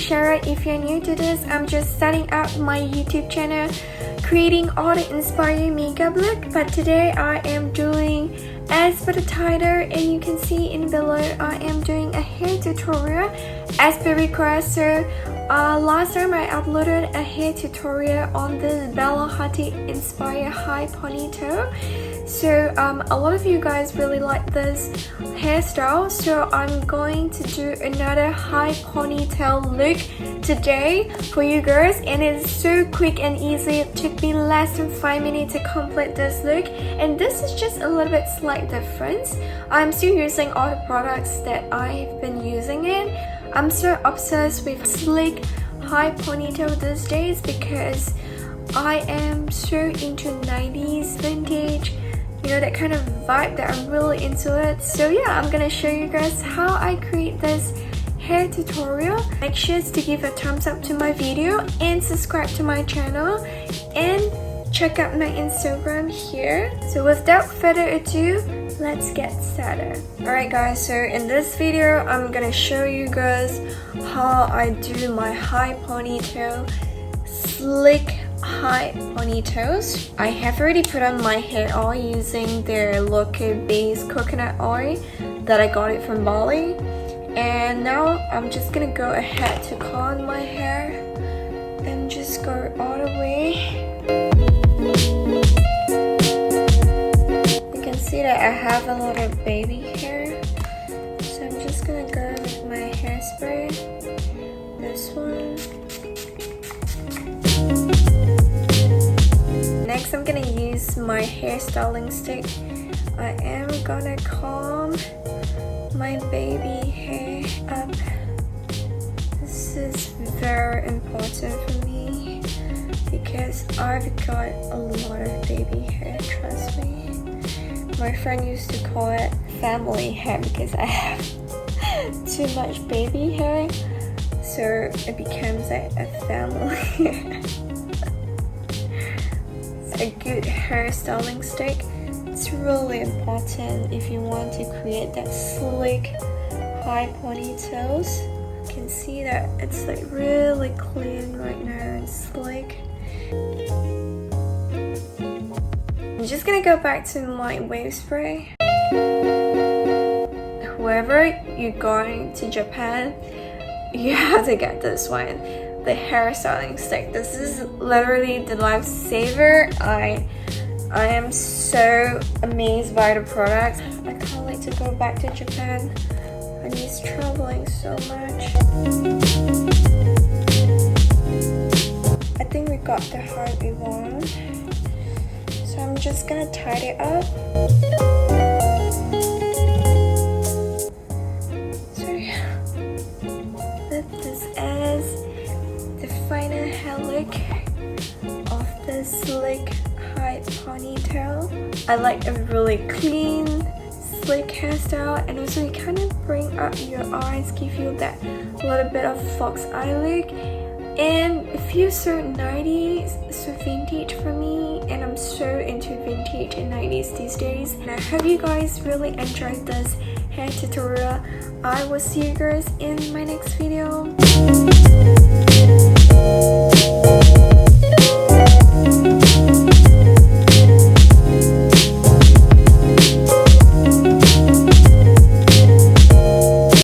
Cheryl. If you're new to this, I'm just starting up my YouTube channel, creating all the inspiring makeup look. But today I am doing as per the title, and you can see in below, I am doing a hair tutorial as per request. So last time I uploaded a hair tutorial on this Hadid inspired high ponytail. So a lot of you guys really like this hairstyle, so I'm going to do another high ponytail look today for you girls, and it's so quick and easy. It took me less than 5 minutes to complete this look, and this is just a little bit slight difference. I'm still using all the products that I've been using it. I'm so obsessed with slick high ponytail these days because I am so into 90s vintage, you know, that kind of vibe that I'm really into it. So yeah, I'm gonna show you guys how I create this hair tutorial. Make sure to give a thumbs up to my video and subscribe to my channel and check out my Instagram here. So without further ado, let's get started. Alright guys, so in this video I'm gonna show you guys how I do my high ponytail, slick high ponytails. I have already put on my hair oil using their local based coconut oil that I got it from Bali, and now I'm just gonna go ahead to comb my hair and just go all the way. You can see that I have a lot of baby hair, so I'm just gonna go with my hairspray, this one. Next, I'm gonna use my hairstyling stick. I am gonna comb my baby hair up. This is very important for me because I've got a lot of baby hair, trust me. My friend used to call it family hair because I have too much baby hair, so it becomes like a family hair. A good hairstyling stick, it's really important if you want to create that slick high ponytails. You can see that it's like really clean right now and slick. I'm just gonna go back to my wave spray. Whoever you're going to Japan, you have to get this one, the hairstyling stick. This is literally the lifesaver. I am so amazed by the product. I can't wait to go back to Japan. I miss traveling so much. I think we got the height we want, so I'm just gonna tidy it up. So yeah, this is the final hair look of the slick high ponytail. I like a really clean, slick hairstyle, and also you kind of bring up your eyes, give you that little bit of fox eye look, and it feels so 90s, so vintage for me, and I'm so into vintage and 90s these days. And I hope you guys really enjoyed this hair tutorial. I will see you guys in my next video.